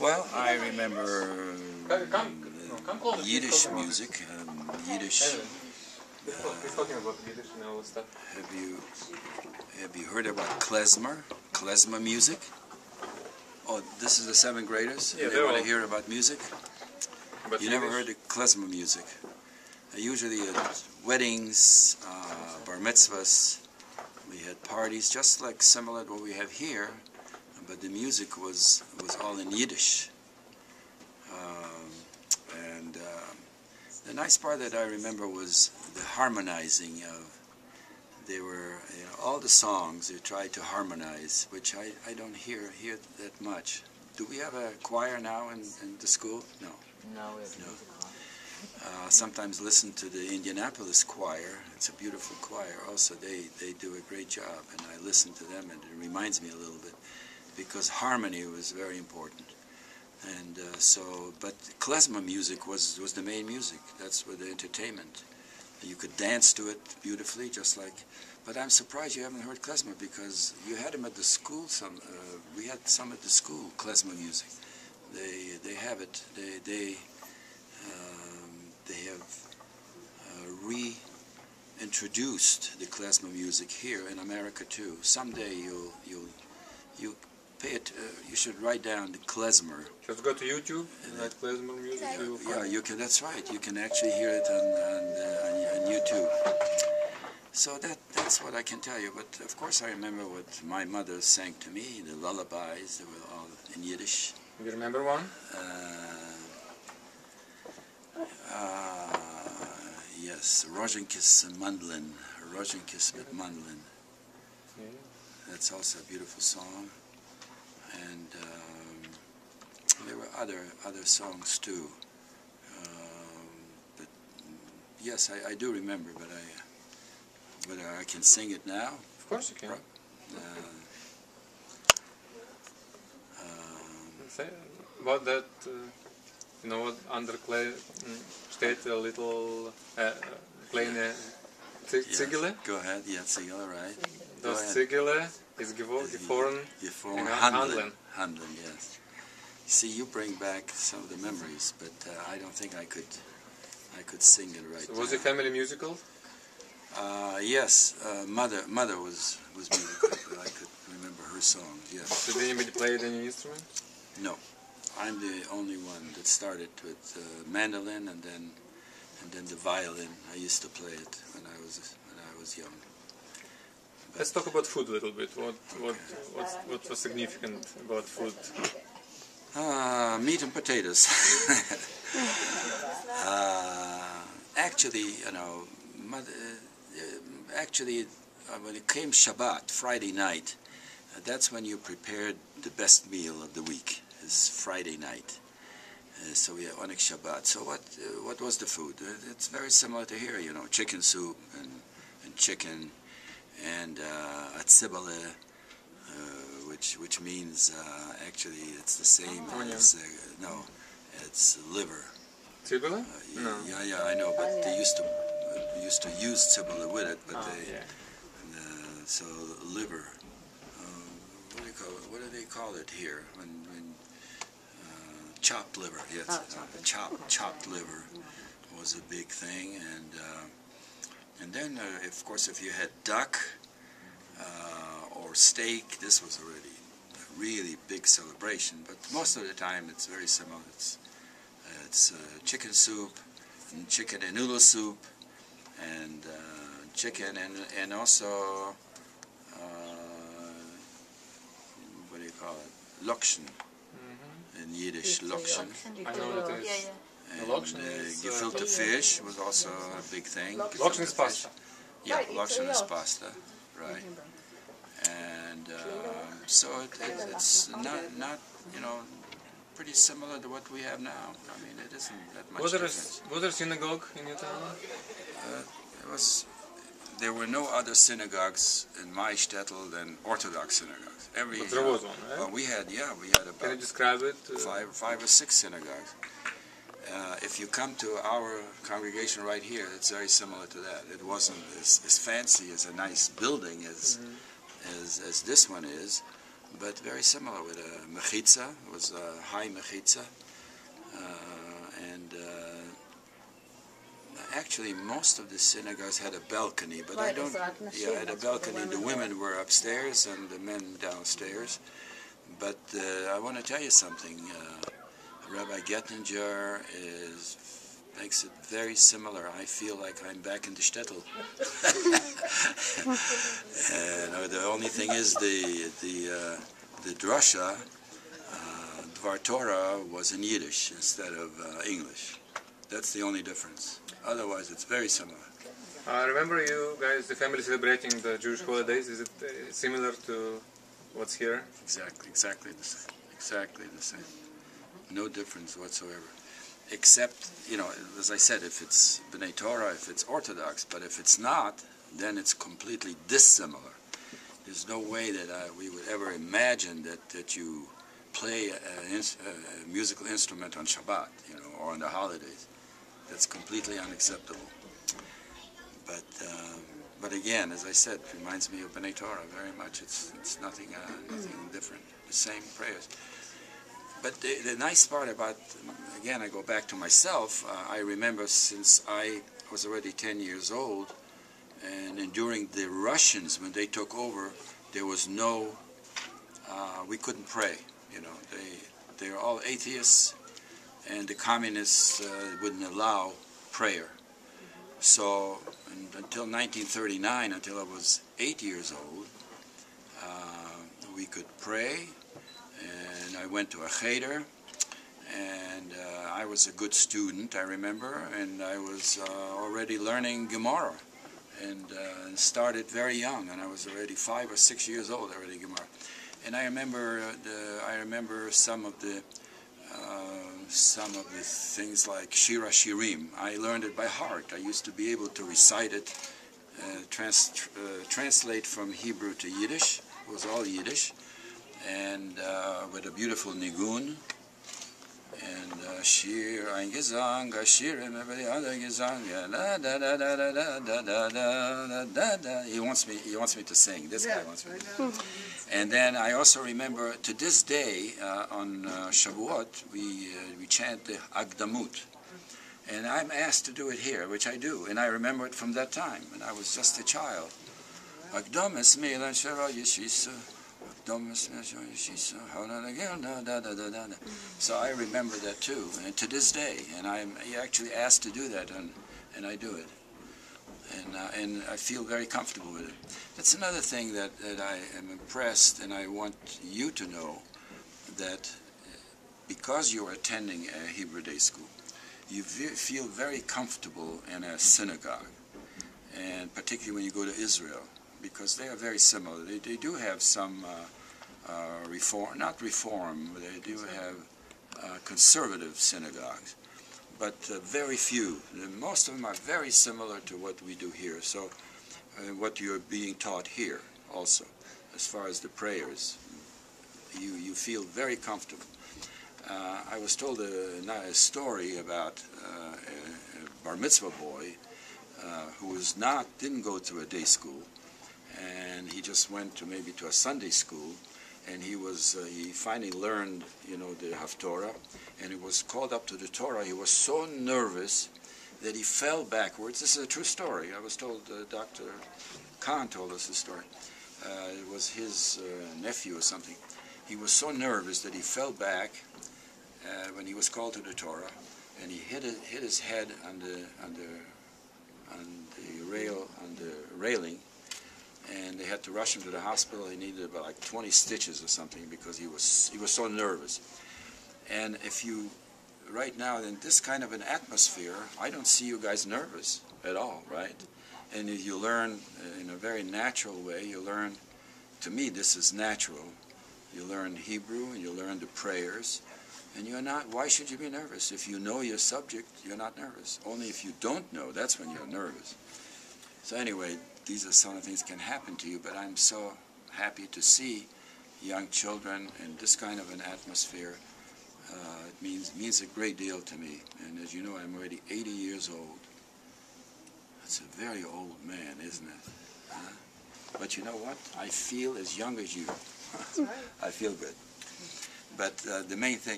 Well, I remember Yiddish music, Yiddish. Have you heard about klezmer music? Oh, this is the 7th graders? Yeah, they want to hear about music? But you never heard of klezmer music? Usually at weddings, bar mitzvahs, we had parties just like similar to what we have here, but the music was all in Yiddish. The nice part that I remember was the harmonizing of, they were, all the songs they tried to harmonize, which I don't hear that much. Do we have a choir now in the school? No. No, we have no. Sometimes listen to the Indianapolis choir. It's a beautiful choir also. They do a great job, and I listen to them, and it reminds me a little bit, because harmony was very important. And but klezmer music was the main music. That's where the entertainment. You could dance to it beautifully, just like. But I'm surprised you haven't heard klezmer, because you had them at the school. We had some at the school, klezmer music. They have it. They have reintroduced the klezmer music here in America too. Someday you pay it. You should write down the klezmer. Just go to YouTube and write klezmer music. Yeah, you can. That's right. You can actually hear it on YouTube. So that's what I can tell you. But of course, I remember what my mother sang to me. The lullabies. They were all in Yiddish. You remember one? Yes, Rozenkis Mandlin. Rozenkis mit Mandlin. That's also a beautiful song. And there were other songs too. But yes, I do remember, but I can sing it now. Of course you can. Say about that, what under clay steht a little kleine Ziegele? Go ahead, yeah, Ziegele, right. Das Ziegele is gefahren in Handeln. Handeln, yes. See, you bring back some of the memories, but I don't think I could sing it right. So was your family musical? Yes, mother was musical. I could remember her songs. Yes. Did anybody play any instrument? No, I'm the only one that started with mandolin and then the violin. I used to play it when I was young. But let's talk about food a little bit. What was significant about food? Meat and potatoes. Actually, when it came Shabbat, Friday night, that's when you prepared the best meal of the week. Is Friday night. So we had Onyx Shabbat. So what was the food? It's very similar to here, chicken soup and chicken and atzibale, which means actually it's the same as no, it's liver. Tzibale? No. Yeah, I know, but they used to use tzibale with it, but so liver. What do they call it here? When chopped liver, yes. Chopped liver was a big thing, and then of course if you had duck or steak, this was already a really big celebration. But most of the time it's very similar. It's chicken soup, and chicken and noodle soup, and chicken and also what do you call it? Lokshen. In Yiddish, lokshen. I know what it is. And gefilte fish was also a big thing. Lokshen is pasta. Yeah, lokshen is pasta, right. And so it's not pretty similar to what we have now. I mean, it isn't that much difference. Was there a synagogue in your town? There were no other synagogues in my shtetl than Orthodox synagogues. But there was one, right? Well, we had about. Can you describe it? Five or six synagogues. If you come to our congregation right here, it's very similar to that. It wasn't as fancy as a nice building as this one is, but very similar with a mechitza. It was a high mechitza, and actually most of the synagogues had a balcony, but I don't. Yeah, had a balcony. The women were upstairs and the men downstairs. But I want to tell you something. Rabbi Gettinger makes it very similar. I feel like I'm back in the shtetl. And the only thing is the drasha, Dvar Torah, was in Yiddish instead of English. That's the only difference. Otherwise, it's very similar. I remember you guys, the family celebrating the Jewish holidays. Is it similar to what's here? Exactly the same. Exactly the same. No difference whatsoever. Except, as I said, if it's B'nai Torah, if it's Orthodox, but if it's not, then it's completely dissimilar. There's no way that we would ever imagine that you play a musical instrument on Shabbat, or on the holidays. That's completely unacceptable. But again, as I said, it reminds me of B'nai Torah very much. It's nothing different. The same prayers. But the nice part about, again, I go back to myself. I remember since I was already 10 years old, and during the Russians, when they took over, there was no, we couldn't pray. They were all atheists, and the communists wouldn't allow prayer. So until 1939, until I was 8 years old, we could pray. And I went to a cheder, and I was a good student, I remember, and I was already learning Gemara, and started very young, and I was already 5 or 6 years old already Gemara. And I remember some of the things like Shira Shirim. I learned it by heart. I used to be able to recite it, translate from Hebrew to Yiddish. It was all Yiddish. And with a beautiful nigun, and shir ein Gesang, a shir and every other Gesang, da da da da da da da da da da. He wants me to sing. This guy wants me to. And then I also remember to this day on Shavuot we chant the Agdamut, and I'm asked to do it here, which I do, and I remember it from that time, and I was just a child. Agdamis milan shara yeshisa. So I remember that too, and to this day, and I'm actually asked to do that, and I do it, and I feel very comfortable with it. That's another thing that I am impressed, and I want you to know that because you're attending a Hebrew day school, you feel very comfortable in a synagogue, and particularly when you go to Israel, because they are very similar. They do have some not reform, but they do have conservative synagogues, but very few. Most of them are very similar to what we do here, so what you're being taught here also, as far as the prayers. You feel very comfortable. I was told a story about a bar mitzvah boy who didn't go to a day school, and he just went to a Sunday school, and he finally learned, the Haftorah, and he was called up to the Torah. He was so nervous that he fell backwards. This is a true story. I was told, Dr. Kahn told us this story. It was his nephew or something. He was so nervous that he fell back when he was called to the Torah, and he hit his head on the railing, and they had to rush him to the hospital. He needed about like 20 stitches or something because he was so nervous. And if you, right now in this kind of an atmosphere, I don't see you guys nervous at all, right? And you learn in a very natural way. You learn, to me, this is natural. You learn Hebrew and you learn the prayers, and you're not. Why should you be nervous? If you know your subject, you're not nervous. Only if you don't know, that's when you're nervous. So anyway, these are some of the things that can happen to you, but I'm so happy to see young children in this kind of an atmosphere. It means a great deal to me. And as you know, I'm already 80 years old. That's a very old man, isn't it? But you know what? I feel as young as you. That's right. I feel good. But the main thing